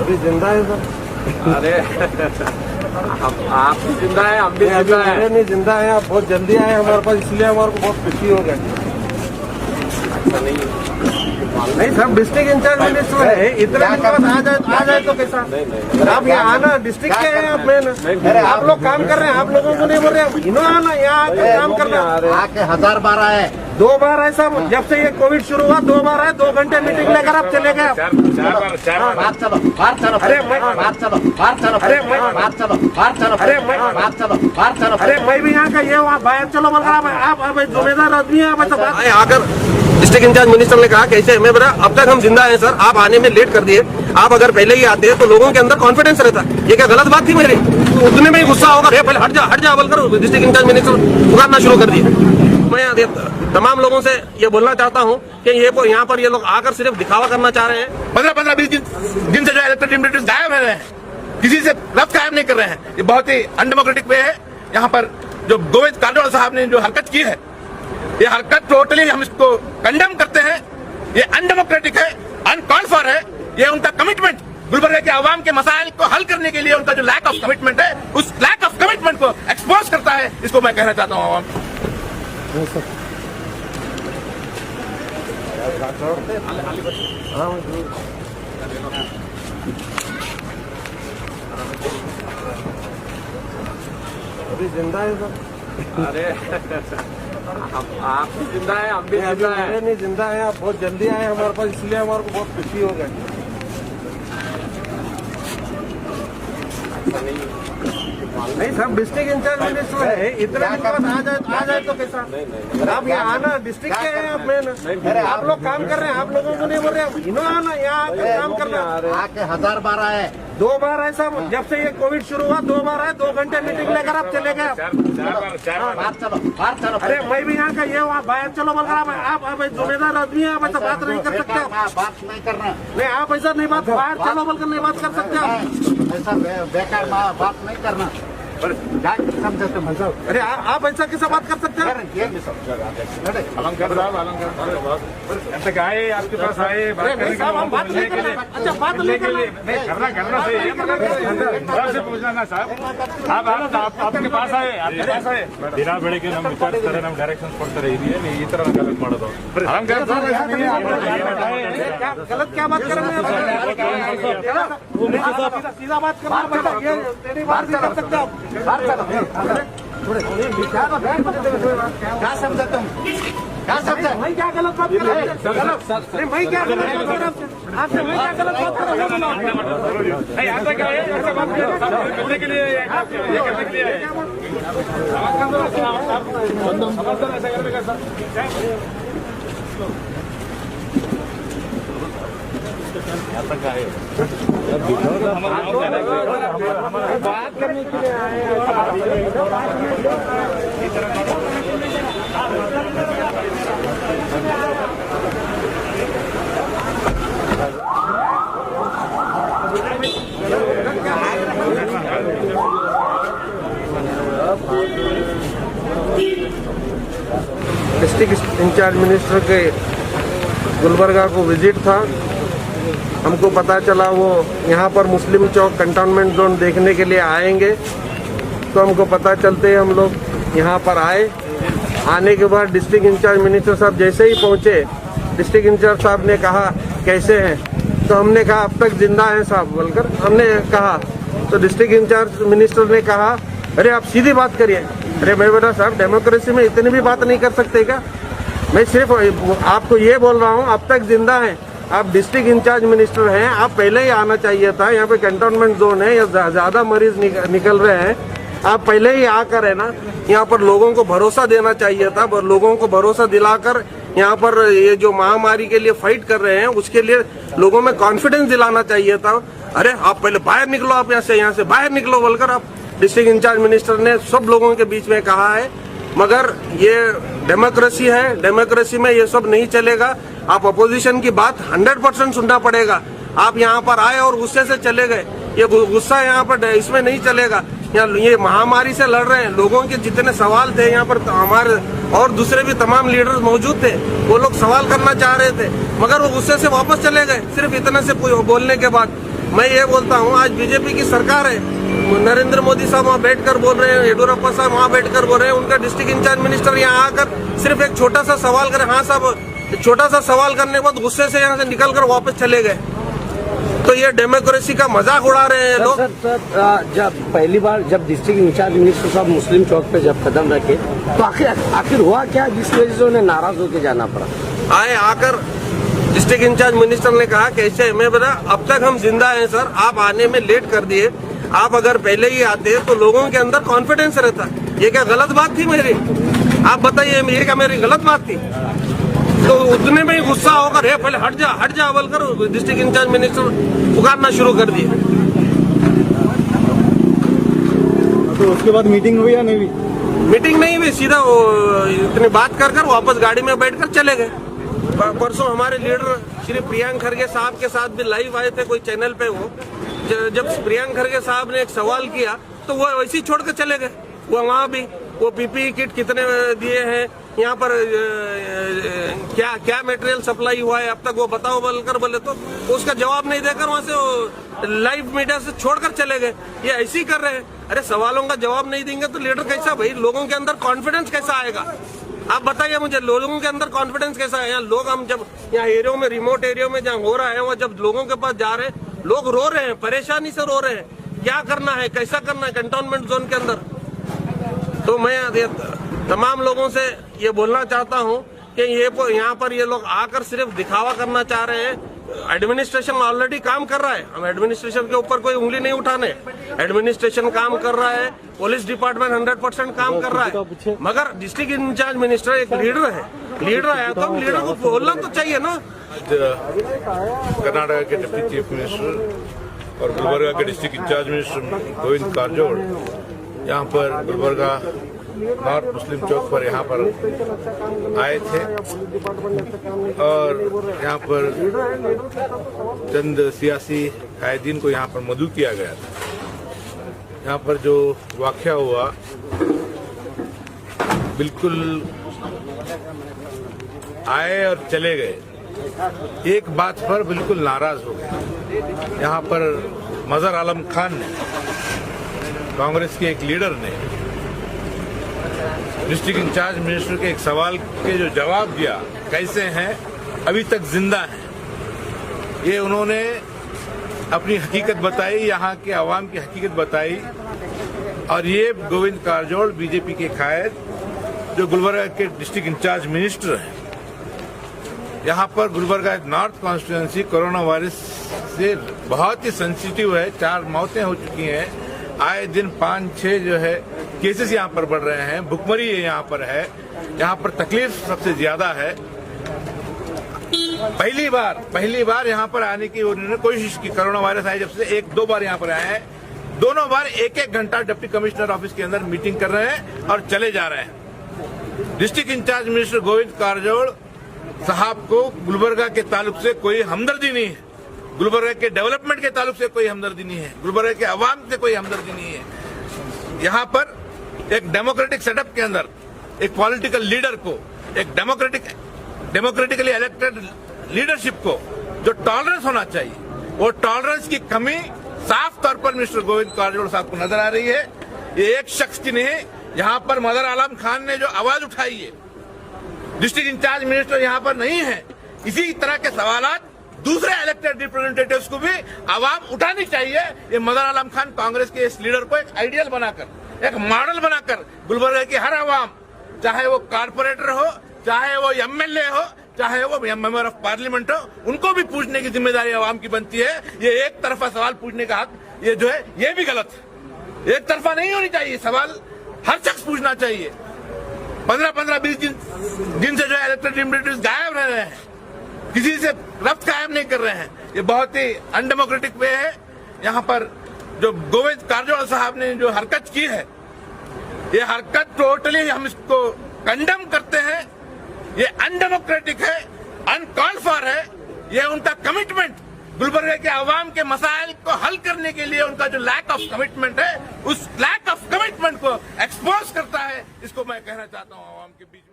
अभी जिंदा है सर। अरे आप भी जिंदा है, हम भी जिंदा है। नहीं जिंदा है, आप बहुत जल्दी आए हमारे पास, इसलिए हमारे को बहुत खुशी हो गई। ऐसा नहीं सर, डिस्ट्रिक्ट इंचार्ज मिनिस्टर है, इतना दिन बाद आ जाए तो कैसा? आप यहाँ आना, डिस्ट्रिक्ट के हैं आप, मेन आप लोग काम कर रहे हैं, आप लोगों को नहीं बोल रहे, इन्होंने आना यहाँ आके काम करना। आके 1000 बार आए, 2 बार है साहब, जब से ये कोविड शुरू हुआ 2 बार है, 2 घंटे मीटिंग लेकर आप चले गए। बात चलो, बात चलो, अरे बात चलो, बात चलो, अरे बात चलो, बात चलो, अरे बात चलो, बात चलो। अरे मैं भी यहाँ का ये वहाँ बाहर चलो बोल रहा, आप जिम्मेदार आदमी है, बात आकर डिस्ट्रिक्ट इंचार्ज मिनिस्टर ने कहा कैसे मैं बोला अब तक हम जिंदा हैं सर, आप आने में लेट कर दिए, आप अगर पहले ही आते तो लोगों के अंदर कॉन्फिडेंस रहता। ये क्या गलत बात थी मेरी? उतने में ही गुस्सा होगा, पहले हट जा बोलकर डिस्ट्रिक्ट इंचार्ज मिनिस्टर पुकारना शुरू कर दिए। मैं तमाम लोगों से ये बोलना चाहता हूँ कि ये यहाँ पर ये लोग आकर सिर्फ दिखावा करना चाह रहे हैं। 15-20 दिन से जो इलेक्टेड रिप्रेजेंटेटिव्स गायब रह रहे हैं, किसी से रब्त कायम नहीं कर रहे हैं। ये बहुत ही अनडेमोक्रेटिक वे है। यहाँ पर जो गोविंद कांडोल साहब ने जो हरकत की है, ये हरकत टोटली हम इसको कंडेम करते हैं। ये अनडेमोक्रेटिक है, अनकॉल्ड फॉर है। ये उनका कमिटमेंट गुलबर्गा के आवाम के मसाइल को हल करने के लिए उनका जो लैक ऑफ कमिटमेंट है, उस लैक ऑफ कमिटमेंट को एक्सपोज करता है। इसको मैं कहना चाहता हूँ आवाम। अभी जिंदा है सर। अरे आप भी जिंदा है, हम भी जिंदा है। नहीं जिंदा है, आप बहुत जल्दी आए हमारे पास, इसलिए हमारे को बहुत खुशी हो गई। नहीं सर, डिस्ट्रिक्ट इंचार्ज मिनिस्टर है, इतना दिन बाद आ जाए तो कैसा? आप यहाँ आना, डिस्ट्रिक्ट के हैं आप, मेन आप लोग काम कर रहे हैं, आप लोगों को नहीं बोल रहे, इन्होंने आना यहाँ आके काम करना। आके 1000 बार आए, 2 बार है साहब, जब से ये कोविड शुरू हुआ 2 बार है, 2 घंटे मीटिंग लेकर आप चले गए। बात चलो, बात चलो। अरे मैं भी यहाँ का ये वहाँ बाहर चलो बोल रहा, आप जिम्मेदार आदमी है, आप ऐसा बात नहीं कर सकते। बात नहीं करना, नहीं आप ऐसा नहीं बात, बाहर चलो बोलकर नहीं बात कर सकते आप। ऐसा बेकार बात नहीं करना। समझे तुम? अरे आप ऐसा कैसा बात कर सकते हैं? अलंकार ऐसे आए, आपके पास आए, साहब हम बात नहीं कर रहे। अच्छा बात नहीं कर रहे, करना सही है। पूछना ना साहब, आपके पास आए, ದಿನ ಬೆಳಿಗ್ಗೆ ನಮ್ಗೆ ವಿಚಾರಿಸ್ತಾರೆ, ನಮ್ಗೆ ಡೈರೆಕ್ಷನ್ಸ್ ಕೊಡ್ತಾರೆ, ಇದೇನು ಈ ತರ ಗಲತ್ ಮಾಡೋದು? गलत क्या बात कर रहे हैं? सीधा बात करना, तेरी बात नहीं कर सकते आप। क्या समझे तुम? क्या समझे? मैं क्या गलत बात कर रहा हूँ? मैं क्या गलत बात कर रहा हूँ? आपसे मैं क्या गलत बात कर रहा हूँ? करने के लिए बात करने के लिए आए हैं। डिस्ट्रिक्ट इंचार्ज मिनिस्टर के गुलबर्गा को विजिट था। हमको पता चला वो यहाँ पर मुस्लिम चौक कंटोनमेंट जोन देखने के लिए आएंगे, तो हमको पता चलते हम लोग यहाँ पर आए। आने के बाद डिस्ट्रिक्ट इंचार्ज मिनिस्टर साहब जैसे ही पहुँचे, डिस्ट्रिक्ट इंचार्ज साहब ने कहा कैसे हैं, तो हमने कहा अब तक जिंदा हैं साहब बोलकर हमने कहा। तो डिस्ट्रिक्ट इंचार्ज मिनिस्टर ने कहा अरे आप सीधी बात करिए। अरे मैं बोला साहब डेमोक्रेसी में इतनी भी बात नहीं कर सकते क्या? मैं सिर्फ आपको ये बोल रहा हूँ आप तक जिंदा हैं, आप डिस्ट्रिक्ट इंचार्ज मिनिस्टर हैं, आप पहले ही आना चाहिए था। यहाँ पे कंटोनमेंट जोन है, या ज़्यादा मरीज निकल रहे हैं, आप पहले ही आकर है ना यहाँ पर लोगों को भरोसा देना चाहिए था। लोगों को भरोसा दिलाकर यहाँ पर ये जो महामारी के लिए फाइट कर रहे हैं उसके लिए लोगों में कॉन्फिडेंस दिलाना चाहिए था। अरे आप पहले बाहर निकलो, आप यहाँ से बाहर निकलो बोलकर आप डिस्ट्रिक्ट इंचार्ज मिनिस्टर ने सब लोगों के बीच में कहा है। मगर ये डेमोक्रेसी है, डेमोक्रेसी में ये सब नहीं चलेगा। आप अपोजिशन की बात 100% सुनना पड़ेगा। आप यहाँ पर आए और गुस्से से चले गए, ये गुस्सा यहाँ पर इसमें नहीं चलेगा। यहाँ ये महामारी से लड़ रहे हैं, लोगों के जितने सवाल थे यहाँ पर हमारे और दूसरे भी तमाम लीडर्स मौजूद थे, वो लोग सवाल करना चाह रहे थे मगर वो गुस्से से वापस चले गए सिर्फ इतना से बोलने के बाद। मैं ये बोलता हूँ, आज बीजेपी की सरकार है, नरेंद्र मोदी साहब वहाँ बैठकर बोल रहे हैं, येडियुरप्पा साहब वहाँ बैठकर बोल रहे हैं, उनका डिस्ट्रिक्ट इंचार्ज मिनिस्टर यहाँ आकर सिर्फ एक छोटा सा सवाल करे, हाँ साहब, छोटा सा सवाल करने के बाद गुस्से से यहाँ से निकलकर वापस चले गए। तो ये डेमोक्रेसी का मजाक उड़ा रहे हैं लोग। सर, जब पहली बार जब डिस्ट्रिक्ट इंचार्ज मिनिस्टर साहब मुस्लिम चौक पे जब कदम रखे तो आखिर हुआ क्या जिस वजह से उन्हें नाराज होकर जाना पड़ा? आए आकर डिस्ट्रिक्ट इंचार्ज मिनिस्टर ने कहा कैसे, मैं बोला अब तक हम जिंदा हैं सर, आप आने में लेट कर दिए, आप अगर पहले ही आते तो लोगों के अंदर कॉन्फिडेंस रहता। ये क्या गलत बात थी मेरी? आप बताइए, ये क्या मेरी गलत बात थी? तो उतने में ही गुस्सा होकर है पहले हट जा बोलकर डिस्ट्रिक्ट इंचार्ज मिनिस्टर पुकारना शुरू कर दिए। तो उसके बाद मीटिंग हुई या नहीं हुई? मीटिंग नहीं हुई, सीधा इतनी बात कर वापस गाड़ी में बैठकर चले गए। परसों हमारे लीडर श्री प्रियंक खरगे साहब के साथ भी लाइव आए थे कोई चैनल पे। वो जब प्रियंक खरगे साहब ने एक सवाल किया तो वो वैसे ही छोड़ कर चले गए। वो वहाँ भी वो पीपीई किट कितने दिए हैं, यहाँ पर क्या मटेरियल सप्लाई हुआ है अब तक वो बताओ बोलकर बोले तो उसका जवाब नहीं देकर वहाँ से लाइव मीडिया से छोड़कर चले गए। ये ऐसे ही कर रहे हैं। अरे सवालों का जवाब नहीं देंगे तो लीडर कैसा, भाई लोगों के अंदर कॉन्फिडेंस कैसा आएगा? आप बताइए मुझे, लोगों के अंदर कॉन्फिडेंस कैसा है? यहाँ लोग, हम जब यहाँ एरियो में, रिमोट एरियो में जहाँ हो रहा है, वहाँ जब लोगों के पास जा रहे हैं, लोग रो रहे हैं, परेशानी से रो रहे हैं, क्या करना है, कैसा करना है कंटोनमेंट जोन के अंदर। तो मैं तमाम लोगों से ये बोलना चाहता हूँ कि ये यहाँ पर ये लोग आकर सिर्फ दिखावा करना चाह रहे हैं। एडमिनिस्ट्रेशन ऑलरेडी काम कर रहा है, हम एडमिनिस्ट्रेशन के ऊपर कोई उंगली नहीं उठाने। एडमिनिस्ट्रेशन काम कर रहा है, पुलिस डिपार्टमेंट 100% काम कर रहा है, मगर डिस्ट्रिक्ट इंचार्ज मिनिस्टर एक लीडर है, तो लीडर को बोलना तो चाहिए ना। कर्नाटक के डिप्टी चीफ मिनिस्टर और गुलबर्गा के डिस्ट्रिक्ट इंचार्ज मिनिस्टर गोविंद कारजोड़ यहाँ पर गुलबर्गा नॉर्थ मुस्लिम चौक पर यहाँ पर आए थे और यहाँ पर चंद सियासी कायदीन को यहाँ पर मदऊ किया गया था। यहाँ पर जो वाकया हुआ बिल्कुल आए और चले गए, एक बात पर बिल्कुल नाराज हो गए। यहाँ पर मजहर आलम खान ने, कांग्रेस के एक लीडर ने डिस्ट्रिक्ट इंचार्ज मिनिस्टर के एक सवाल के जो जवाब दिया, कैसे हैं, अभी तक जिंदा हैं, ये उन्होंने अपनी हकीकत बताई, यहाँ के आवाम की हकीकत बताई। और ये गोविंद कारजोड़ बीजेपी के कायद जो गुलबर्गा के डिस्ट्रिक्ट इंचार्ज मिनिस्टर हैं, यहाँ पर Gulbarga north constituency corona virus से बहुत ही सेंसिटिव है, 4 मौतें हो चुकी हैं, आए दिन 5-6 जो है केसेस यहाँ पर बढ़ रहे हैं, भुखमरी यहाँ पर है, यहाँ पर तकलीफ सबसे ज्यादा है। पहली बार यहाँ पर आने की उन्होंने कोशिश की, कोरोना वायरस आए जब से 1-2 बार यहाँ पर आए हैं, दोनों बार 1-1 घंटा डिप्टी कमिश्नर ऑफिस के अंदर मीटिंग कर रहे हैं और चले जा रहे हैं। डिस्ट्रिक्ट इंचार्ज मिनिस्टर गोविंद कारजोड़ साहब को गुलबर्गा के ताल्लुक से कोई हमदर्दी नहीं है, गुलबर्गा के डेवलपमेंट के ताल्लुक से कोई हमदर्दी नहीं है, गुलबर्गा के अवाम से कोई हमदर्दी नहीं है। यहाँ पर एक डेमोक्रेटिक सेटअप के अंदर एक पॉलिटिकल लीडर को, एक डेमोक्रेटिकली इलेक्टेड लीडरशिप को जो टॉलरेंस होना चाहिए, वो टॉलरेंस की कमी साफ तौर पर मिस्टर गोविंद कारजोड़ साहब को नजर आ रही है। ये एक शख्स की नहीं, यहाँ पर मजहर आलम खान ने जो आवाज उठाई है, डिस्ट्रिक्ट इंचार्ज मिनिस्टर यहाँ पर नहीं है, इसी तरह के सवालात दूसरे इलेक्टेड रिप्रेजेंटेटिव्स को भी आवाम उठानी चाहिए। ये मजहर आलम खान कांग्रेस के इस लीडर को एक आइडियल बनाकर, एक मॉडल बनाकर गुलबर्गा की हर आवाम, चाहे वो कारपोरेटर हो, चाहे वो एमएलए हो, चाहे वो मेंबर ऑफ पार्लियामेंट हो, उनको भी पूछने की जिम्मेदारी आवाम की बनती है। ये एक तरफा सवाल पूछने का हक ये जो है ये भी गलत है, एक तरफा नहीं होनी चाहिए, सवाल हर शख्स पूछना चाहिए। 15-20 दिन से जो है इलेक्टेड रिप्रेजेंटेटिव्स गायब रह रहे हैं, किसी से रब्त कायम नहीं कर रहे हैं, ये बहुत ही अनडेमोक्रेटिक वे है। यहाँ पर जो गोविंद कारजोड़ साहब ने जो हरकत की है, ये हरकत टोटली हम इसको कंडेम करते हैं। ये अनडेमोक्रेटिक है, अनकॉल्ड फॉर है। ये उनका कमिटमेंट गुलबर्गा के आवाम के मसाइल को हल करने के लिए उनका जो लैक ऑफ कमिटमेंट है, उस लैक ऑफ कमिटमेंट को एक्सपोज करता है। इसको मैं कहना चाहता हूँ आवाम के बीच में।